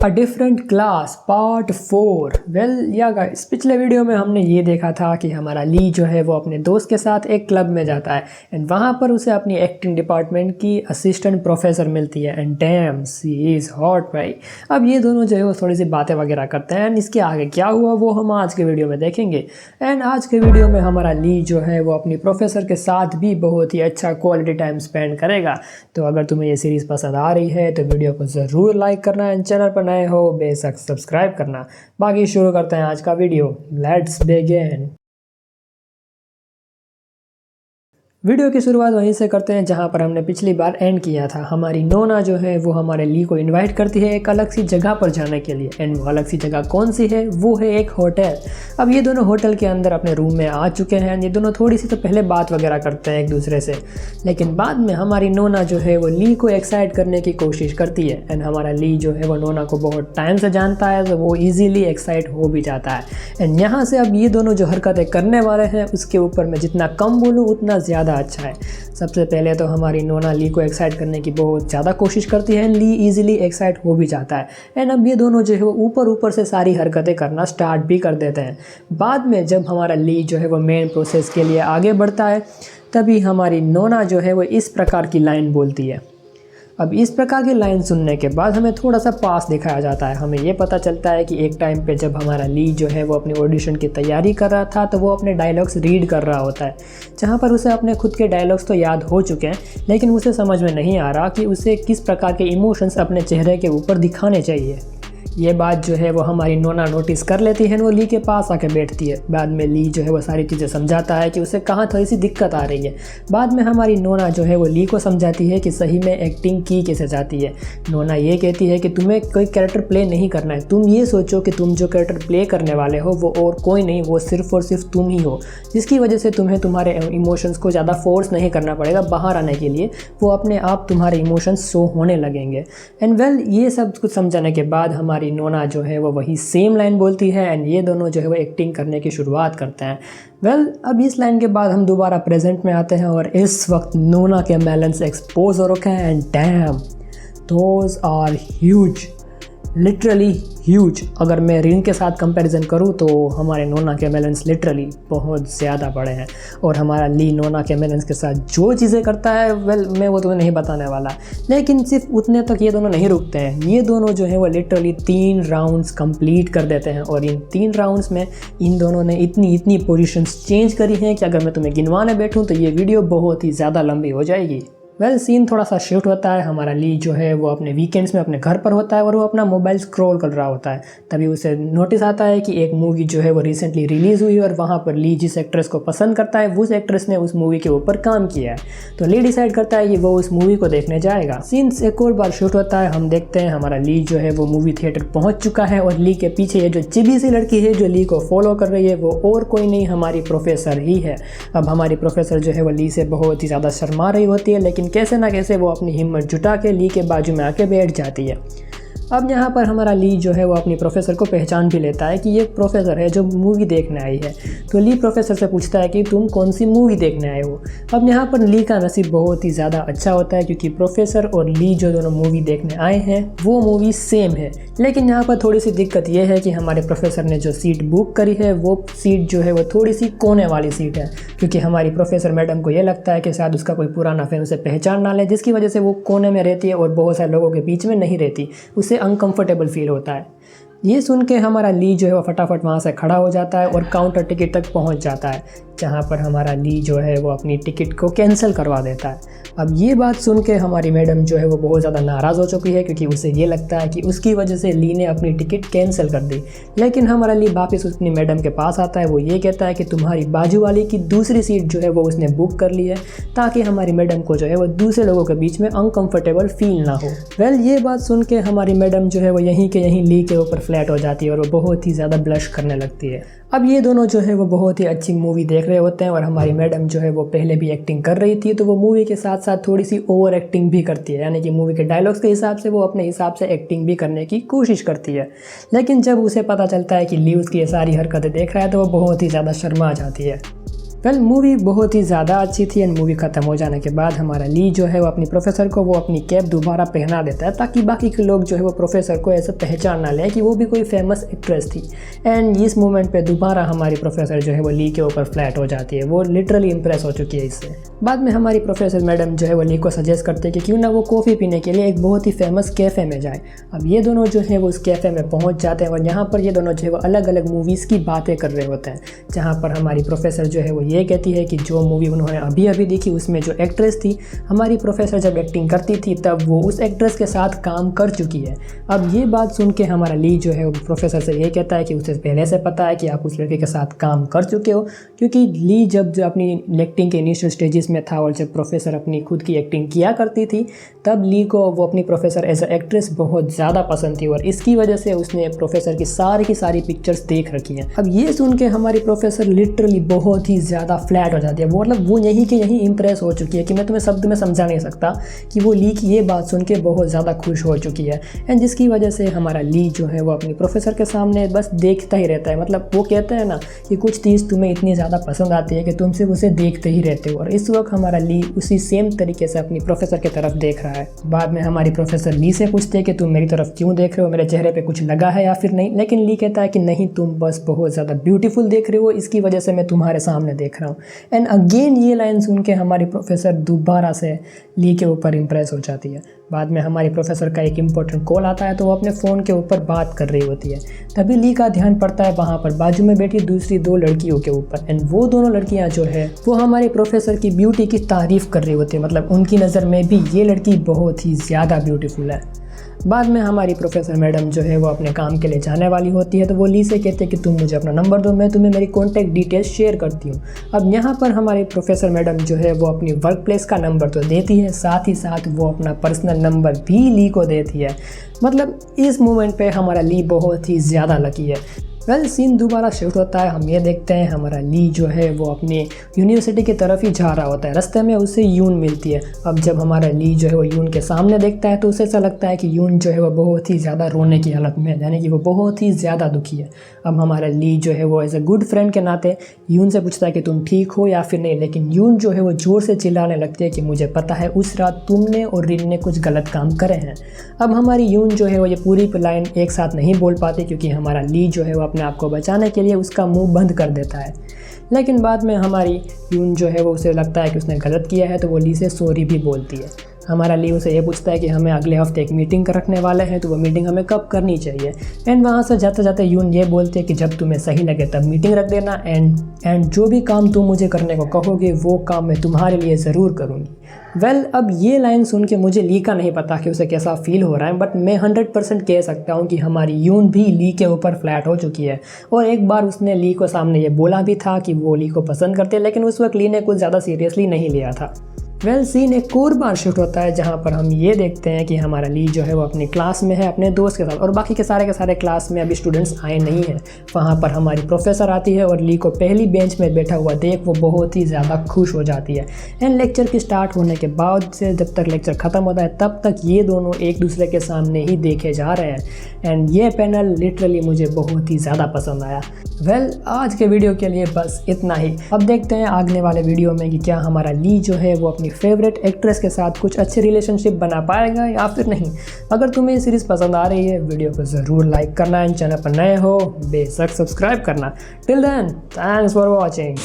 A different class part 4। Well या guys, पिछले video में हमने ये देखा था कि हमारा ली जो है वो अपने दोस्त के साथ एक क्लब में जाता है एंड वहाँ पर उसे अपनी एक्टिंग डिपार्टमेंट की असिस्टेंट प्रोफेसर मिलती है and damn she is hot भाई। अब ये दोनों जो है वो थोड़ी सी बातें वगैरह करते हैं एंड इसके आगे क्या हुआ वो हम आज के वीडियो में देखेंगे। एंड आज के वीडियो में हमारा ली जो है वो अपनी प्रोफेसर के साथ भी बहुत ही अच्छा क्वालिटी टाइम स्पेंड करेगा। तो अगर तुम्हें ये सीरीज़ पसंद आ रही है तो वीडियो को ज़रूर लाइक करना एंड चैनल पर नए हो बेशक सब्सक्राइब करना। बाकी शुरू करते हैं आज का वीडियो। Let's begin. वीडियो की शुरुआत वहीं से करते हैं जहां पर हमने पिछली बार एंड किया था। हमारी नोना जो है वो हमारे ली को इनवाइट करती है एक अलग सी जगह पर जाने के लिए एंड वो अलग सी जगह कौन सी है, वो है एक होटल। अब ये दोनों होटल के अंदर अपने रूम में आ चुके हैं। ये दोनों थोड़ी सी तो पहले बात वगैरह करते हैं एक दूसरे से, लेकिन बाद में हमारी नोना जो है वो ली को एक्साइट करने की कोशिश करती है एंड हमारा ली जो है वो नोना को बहुत टाइम से जानता है तो वो ईजीली एक्साइट हो भी जाता है। एंड यहाँ से अब ये दोनों जो हरकतें करने वाले हैं उसके ऊपर मैं जितना कम बोलूँ उतना ज़्यादा अच्छा है। सबसे पहले तो हमारी नोना ली को एक्साइट करने की बहुत ज़्यादा कोशिश करती है एंड ली इजीली एक्साइट हो भी जाता है। एंड अब ये दोनों जो है वो ऊपर ऊपर से सारी हरकतें करना स्टार्ट भी कर देते हैं। बाद में जब हमारा ली जो है वो मेन प्रोसेस के लिए आगे बढ़ता है तभी हमारी नोना जो है वो इस प्रकार की लाइन बोलती है। अब इस प्रकार की लाइन सुनने के बाद हमें थोड़ा सा पास दिखाया जाता है। हमें ये पता चलता है कि एक टाइम पे जब हमारा ली जो है वो अपनी ऑडिशन की तैयारी कर रहा था तो वो अपने डायलॉग्स रीड कर रहा होता है, जहाँ पर उसे अपने खुद के डायलॉग्स तो याद हो चुके हैं लेकिन उसे समझ में नहीं आ रहा कि उसे किस प्रकार के इमोशंस अपने चेहरे के ऊपर दिखाने चाहिए। ये बात जो है वो हमारी नोना नोटिस कर लेती है, वो ली के पास आके बैठती है। बाद में ली जो है वो सारी चीज़ें समझाता है कि उसे कहाँ थोड़ी सी दिक्कत आ रही है। बाद में हमारी नोना जो है वो ली को समझाती है कि सही में एक्टिंग की कैसे जाती है। नोना ये कहती है कि तुम्हें कोई कैरेक्टर प्ले नहीं करना है, तुम ये सोचो कि तुम जो कैरेक्टर प्ले करने वाले हो वो और कोई नहीं, वो सिर्फ और सिर्फ तुम ही हो, जिसकी वजह से तुम्हें तुम्हारे इमोशंस को ज़्यादा फोर्स नहीं करना पड़ेगा बाहर आने के लिए, वो अपने आप तुम्हारे इमोशंस शो होने लगेंगे। एंड वेल ये सब कुछ समझाने के बाद हमारी नोना जो है वो वही सेम लाइन बोलती है एंड ये दोनों जो है वो एक्टिंग करने की शुरुआत करते हैं। वेल अब इस लाइन के बाद हम दोबारा प्रेजेंट में आते हैं और इस वक्त नोना के मेलन्स एक्सपोज हो रखे हैं and damn those are huge, literally huge. अगर मैं रिंग के साथ कंपैरिजन करूँ तो हमारे नोना के मेलन्स लिटरली बहुत ज़्यादा बड़े हैं और हमारा ली नोना के मेलन्स के साथ जो चीज़ें करता है वेल मैं वो तुम्हें नहीं बताने वाला, लेकिन सिर्फ उतने तक ये दोनों नहीं रुकते हैं। ये दोनों जो है वो लिटरली 3 राउंड्स कंप्लीट कर देते हैं और इन 3 राउंड्स में इन दोनों ने इतनी पोजीशंस चेंज करी हैं कि अगर मैं तुम्हें गिनवाने बैठूँ तो ये वीडियो बहुत ही ज़्यादा लंबी हो जाएगी। वेल सीन थोड़ा सा शिफ्ट होता है। हमारा ली जो है वो अपने वीकेंड्स में अपने घर पर होता है और वो अपना मोबाइल स्क्रॉल कर रहा होता है। तभी उसे नोटिस आता है कि एक मूवी जो है वो रिसेंटली रिलीज़ हुई और वहाँ पर ली जिस एक्ट्रेस को पसंद करता है उस एक्ट्रेस ने उस मूवी के ऊपर काम किया है, तो ली डिसाइड करता है कि वो उस मूवी को देखने जाएगा। सीन एक और बार शिफ्ट होता है। हम देखते हैं हमारा ली जो है वो मूवी थिएटर पहुँच चुका है और ली के पीछे ये जो चिबी सी लड़की है जो ली को फॉलो कर रही है वो और कोई नहीं हमारी प्रोफेसर ही है। अब हमारी प्रोफेसर जो है वो ली से बहुत ही ज़्यादा शर्मा रही होती है लेकिन कैसे ना कैसे वो अपनी हिम्मत जुटा के ली के बाजू में आके बैठ जाती है। अब यहाँ पर हमारा ली जो है वो अपनी प्रोफेसर को पहचान भी लेता है कि ये प्रोफेसर है जो मूवी देखने आई है। तो ली प्रोफेसर से पूछता है कि तुम कौन सी मूवी देखने आए हो। अब यहाँ पर ली का नसीब बहुत ही ज़्यादा अच्छा होता है क्योंकि प्रोफेसर और ली जो दोनों मूवी देखने आए हैं वो मूवी सेम है, लेकिन यहाँ पर थोड़ी सी दिक्कत ये है कि हमारे प्रोफेसर ने जो सीट बुक करी है वो सीट जो है वो थोड़ी सी कोने वाली सीट है, क्योंकि हमारी प्रोफेसर मैडम को ये लगता है कि शायद उसका कोई पुराना फ्रेंड उसे पहचान ना ले, जिसकी वजह से वो कोने में रहती है और बहुत सारे लोगों के बीच में नहीं रहती, उसे अनकंफर्टेबल फील होता है। ये सुन के हमारा ली जो है वो फटाफट वहाँ से खड़ा हो जाता है और काउंटर टिकट तक पहुँच जाता है, जहाँ पर हमारा ली जो है वो अपनी टिकट को कैंसिल करवा देता है। अब ये बात सुन के हमारी मैडम जो है वो बहुत ज़्यादा नाराज़ हो चुकी है क्योंकि उसे ये लगता है कि उसकी वजह से ली ने अपनी टिकट कैंसिल कर दी। लेकिन हमारा ली वापस अपनी मैडम के पास आता है। वो ये कहता है कि तुम्हारी बाजू वाली की दूसरी सीट जो है वो उसने बुक कर ली है ताकि हमारी मैडम को जो है वो दूसरे लोगों के बीच में अनकंफर्टेबल फील ना हो। वेल ये बात सुन के हमारी मैडम जो है वो यहीं के यहीं ली के ऊपर फ्लैट हो जाती है और वो बहुत ही ज़्यादा ब्लश करने लगती है। अब ये दोनों जो है वो बहुत ही अच्छी मूवी देख रहे होते हैं और हमारी मैडम जो है वो पहले भी एक्टिंग कर रही थी तो वो मूवी के साथ साथ थोड़ी सी ओवर एक्टिंग भी करती है, यानी कि मूवी के डायलॉग्स के हिसाब से वो अपने हिसाब से एक्टिंग भी करने की कोशिश करती है। लेकिन जब उसे पता चलता है कि ली उसकी ये सारी हरकतें देख रहा है तो वो बहुत ही ज़्यादा शर्मा जाती है। वेल मूवी बहुत ही ज़्यादा अच्छी थी एंड मूवी ख़त्म हो जाने के बाद हमारा ली जो है वो अपनी प्रोफेसर को वो अपनी कैप दोबारा पहना देता है ताकि बाकी के लोग जो है वो प्रोफेसर को ऐसे पहचान ना लें कि वो भी कोई फेमस एक्ट्रेस थी। एंड इस मोमेंट पे दोबारा हमारी प्रोफेसर जो है वो ली के ऊपर फ्लैट हो जाती है, वो लिटरली इंप्रेस हो चुकी है इससे। बाद में हमारी प्रोफेसर मैडम जो है वो ली को सजेस्ट करते हैं कि क्यों ना वो कॉफ़ी पीने के लिए एक बहुत ही फेमस कैफ़े में जाए। अब ये दोनों जो है वो उस कैफ़े में पहुंच जाते हैं और यहाँ पर ये दोनों जो है वो अलग अलग मूवीज़ की बातें कर रहे होते हैं, जहाँ पर हमारी प्रोफेसर जो है वो ये कहती है कि जो मूवी उन्होंने अभी अभी देखी उसमें जो एक्ट्रेस थी, हमारी प्रोफेसर जब एक्टिंग करती थी तब वो उस एक्ट्रेस के साथ काम कर चुकी है। अब ये बात सुन के हमारा ली जो है वो प्रोफेसर से ये कहता है कि उसे पहले से पता है कि आप उस लड़के के साथ काम कर चुके हो, क्योंकि ली जब अपनी एक्टिंग के इनिशियल स्टेजेस में था और जब प्रोफेसर अपनी खुद की एक्टिंग किया करती थी तब ली को वो अपनी प्रोफेसर एज अ एक्ट्रेस बहुत ज़्यादा पसंद थी और इसकी वजह से उसने प्रोफेसर की सारी पिक्चर्स देख रखी हैं। अब ये सुन के हमारी प्रोफेसर लिटरली बहुत ही ज़्यादा फ्लैट हो जाती है, वो मतलब वो यहीं के यहीं इंप्रेस हो चुकी है कि मैं तुम्हें शब्द में समझा नहीं सकता कि वो ली की ये बात सुन के बहुत ज़्यादा खुश हो चुकी है। एंड जिसकी वजह से हमारा ली जो है वो अपनी प्रोफेसर के सामने बस देखता ही रहता है, मतलब वो कहते हैं ना कि कुछ चीज़ तुम्हें इतनी ज़्यादा पसंद आती है कि तुम सिर्फ उसे देखते ही रहते हो, और इस वक्त हमारा ली उसी सेम तरीके से अपनी प्रोफेसर की तरफ देख रहा है। बाद में हमारी प्रोफेसर ली से पूछते हैं कि तुम मेरी तरफ क्यों देख रहे हो, मेरे चेहरे पे कुछ लगा है या फिर नहीं, लेकिन ली कहता है कि नहीं, तुम बस बहुत ज़्यादा ब्यूटीफुल देख रहे हो, इसकी वजह से मैं तुम्हारे सामने देख रहा हूँ। एंड अगेन ये लाइन सुन के हमारी प्रोफेसर दोबारा से ली के ऊपर इंप्रेस हो जाती है। बाद में हमारी प्रोफेसर का एक इम्पोर्टेंट कॉल आता है तो वो अपने फ़ोन के ऊपर बात कर रही होती है, तभी ली का ध्यान पड़ता है वहाँ पर बाजू में बैठी दूसरी 2 लड़कियों के ऊपर। एंड वो दोनों लड़कियाँ जो है वो हमारे प्रोफेसर की ब्यूटी की तारीफ़ कर रही होती है, मतलब उनकी नज़र में भी ये लड़की बहुत ही ज़्यादा ब्यूटीफुल है। बाद में हमारी प्रोफेसर मैडम जो है वो अपने काम के लिए जाने वाली होती है तो वो ली से कहते हैं कि तुम मुझे अपना नंबर दो, मैं तुम्हें मेरी कॉन्टैक्ट डिटेल्स शेयर करती हूँ। अब यहाँ पर हमारी प्रोफेसर मैडम जो है वो अपनी वर्क प्लेस का नंबर तो देती है, साथ ही साथ वो अपना पर्सनल नंबर भी ली को देती है। मतलब इस मोमेंट पे हमारा ली बहुत ही ज़्यादा लकी है। वेल सीन दोबारा शिफ्ट होता है, हम ये देखते हैं हमारा ली जो है वो अपनी यूनिवर्सिटी की तरफ ही जा रहा होता है, रास्ते में उसे यून मिलती है। अब जब हमारा ली जो है वो यून के सामने देखता है तो उसे ऐसा लगता है कि यून जो है वो बहुत ही ज़्यादा रोने की हालत में है, यानी कि वो बहुत ही ज़्यादा दुखी है। अब हमारा ली जो है वो एज ए गुड फ्रेंड के नाते यून से पूछता है कि तुम ठीक हो या फिर नहीं, लेकिन यून जो है वो ज़ोर से चिल्लाने लगती है कि मुझे पता है उस रात तुमने और रिन ने कुछ गलत काम करे हैं। अब हमारी यून जो है वो ये पूरी लाइन एक साथ नहीं बोल पाती क्योंकि हमारा ली जो है वो अपने आप को बचाने के लिए उसका मुंह बंद कर देता है। लेकिन बाद में हमारी यून जो है वो उसे लगता है कि उसने गलत किया है तो वो ली से सॉरी भी बोलती है। हमारा ली उसे ये पूछता है कि हमें अगले हफ्ते एक मीटिंग रखने वाले हैं तो वो मीटिंग हमें कब करनी चाहिए। एंड वहाँ से जाते जाते यून ये बोलते हैं कि जब तुम्हें सही लगे तब मीटिंग रख देना, एंड जो भी काम तुम मुझे करने को कहोगे वो काम मैं तुम्हारे लिए ज़रूर करूँगी। वेल अब ये लाइन सुन के मुझे ली का नहीं पता कि उसे कैसा फील हो रहा है, बट मैं 100% कह सकता हूँ कि हमारी यून भी ली के ऊपर फ्लैट हो चुकी है। और एक बार उसने ली को सामने ये बोला भी था कि वो ली को पसंद करते हैं, लेकिन उस वक्त ली ने कुछ ज़्यादा सीरियसली नहीं लिया था। वेल सीन एक और बार शिफ्ट होता है जहाँ पर हम ये देखते हैं कि हमारा ली जो है वो अपनी क्लास में है अपने दोस्त के साथ, और बाकी के सारे क्लास में अभी स्टूडेंट्स आए नहीं हैं। वहाँ पर हमारी प्रोफेसर आती है और ली को पहली बेंच में बैठा हुआ देख वो बहुत ही ज़्यादा खुश हो जाती है। एंड लेक्चर की स्टार्ट होने के बाद से जब तक लेक्चर ख़त्म होता है तब तक ये दोनों एक दूसरे के सामने ही देखे जा रहे हैं। एंड ये पैनल लिटरली मुझे बहुत ही ज़्यादा पसंद आया। वेल आज के वीडियो के लिए बस इतना ही। अब देखते हैं आगने वाले वीडियो में कि क्या हमारा ली जो है वो अपनी फेवरेट एक्ट्रेस के साथ कुछ अच्छे रिलेशनशिप बना पाएगा या फिर नहीं। अगर तुम्हें ये सीरीज़ पसंद आ रही है वीडियो को ज़रूर लाइक करना, एंड चैनल पर नए हो बेशक सब्सक्राइब करना। Till then thanks for watching.